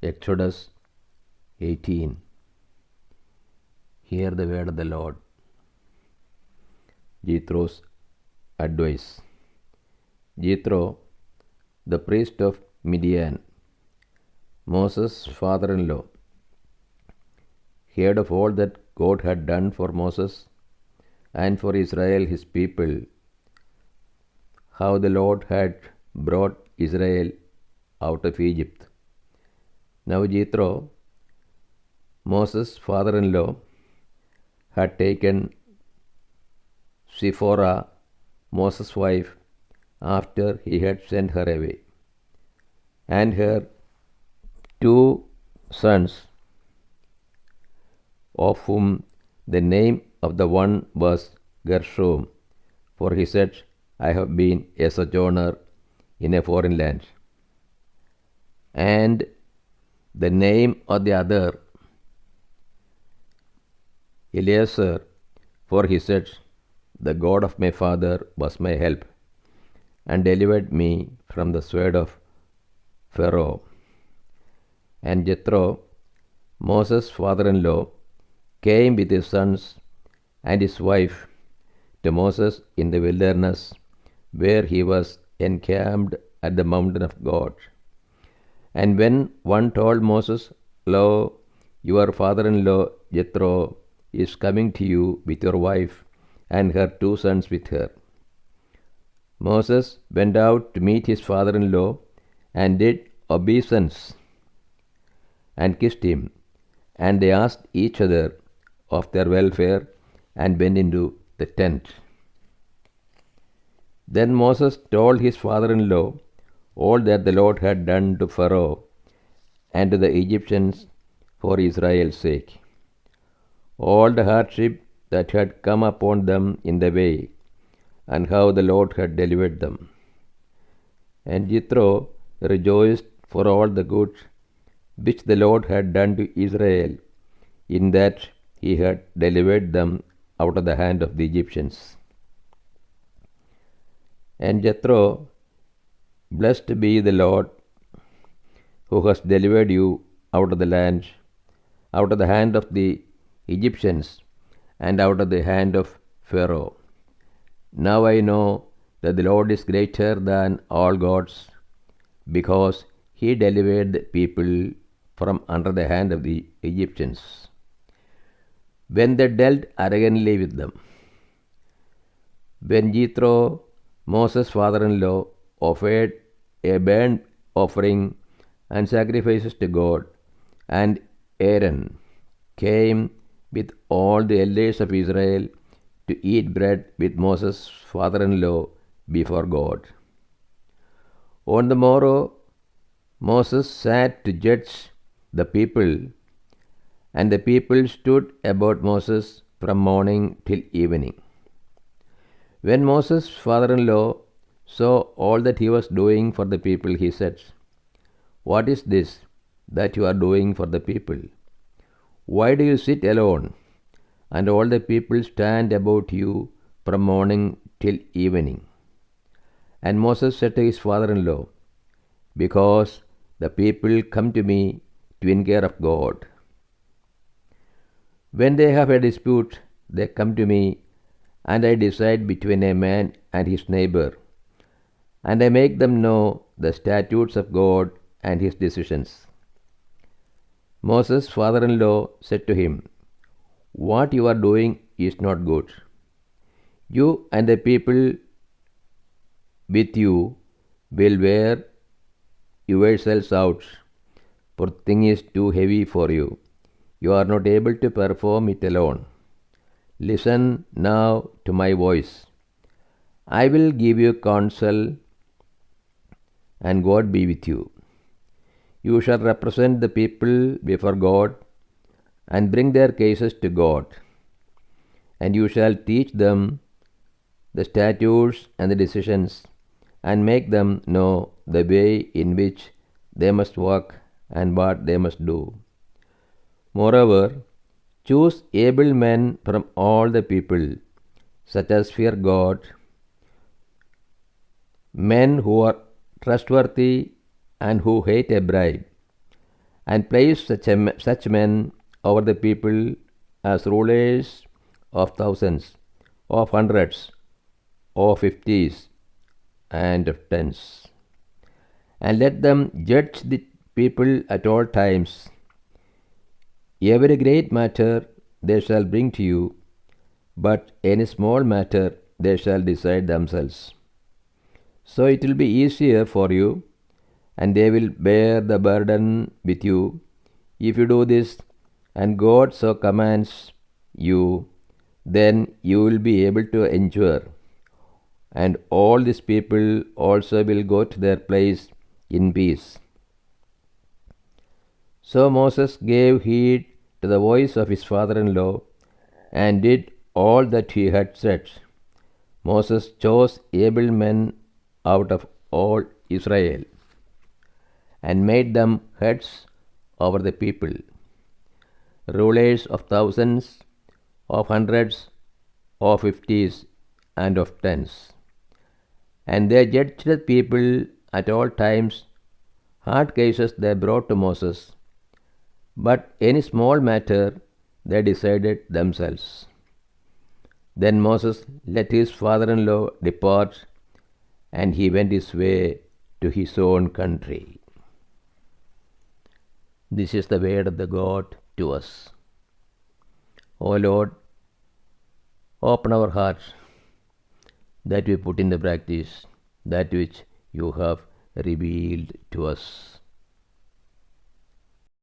Exodus 18. Hear the word of the Lord. Jethro's advice. Jethro, the priest of Midian, Moses' father-in-law, heard of all that God had done for Moses and for Israel his people, how the Lord had brought Israel out of Egypt. Now Jethro, Moses' father-in-law, had taken Zipporah, Moses' wife, after he had sent her away, and her 2 sons, of whom the name of the one was Gershom, for he said, I have been a sojourner in a foreign land, and the name of the other Eleazar, for he said, the God of my father was my help, and delivered me from the sword of Pharaoh. And Jethro, Moses' father-in-law, came with his sons and his wife to Moses in the wilderness, where he was encamped at the mountain of God. And when one told Moses, Lo, your father-in-law Jethro is coming to you with your wife and her 2 sons with her. Moses went out to meet his father-in-law and did obeisance and kissed him, and they asked each other of their welfare and went into the tent. Then Moses told his father-in-law all that the Lord had done to Pharaoh and to the Egyptians for Israel's sake, all the hardship that had come upon them in the way, and how the Lord had delivered them. And Jethro rejoiced for all the good which the Lord had done to Israel, in that he had delivered them out of the hand of the Egyptians. And Jethro, blessed be the Lord, who has delivered you out of the land, out of the hand of the Egyptians, and out of the hand of Pharaoh. Now I know that the Lord is greater than all gods, because he delivered the people from under the hand of the Egyptians, when they dealt arrogantly with them. When Jethro, Moses' father-in-law, offered a burnt offering and sacrifices to God, and Aaron came with all the elders of Israel to eat bread with Moses' father-in-law before God. On the morrow, Moses sat to judge the people, and the people stood about Moses from morning till evening. When Moses' father-in-law saw all that he was doing for the people, he said, What is this that you are doing for the people? Why do you sit alone, and all the people stand about you from morning till evening? And Moses said to his father-in-law, Because the people come to me to inquire of God. When they have a dispute, they come to me, and I decide between a man and his neighbor, and I make them know the statutes of God and his decisions. Moses' father-in-law said to him, What you are doing is not good. You and the people with you will wear yourselves out, for the thing is too heavy for you. You are not able to perform it alone. Listen now to my voice. I will give you counsel, and God be with you. You shall represent the people before God and bring their cases to God, and you shall teach them the statutes and the decisions, and make them know the way in which they must walk and what they must do. Moreover, choose able men from all the people, such as fear God, men who are trustworthy and who hate a bribe, and placed such men over the people as rulers of thousands, of hundreds, of fifties, and of tens. And let them judge the people at all times. Every great matter they shall bring to you, but any small matter they shall decide themselves. So it will be easier for you, and they will bear the burden with you. If you do this, and God so commands you, then you will be able to endure. And all these people also will go to their place in peace. So Moses gave heed to the voice of his father-in-law and did all that he had said. Moses chose able men out of all Israel and made them heads over the people, rulers of thousands, of hundreds, of fifties, and of tens. And they judged the people at all times. Hard cases they brought to Moses, but any small matter they decided themselves. Then Moses let his father-in-law depart, and he went his way to his own country. This is the word of the God to us. O Lord, open our hearts that we put in the practice that which you have revealed to us.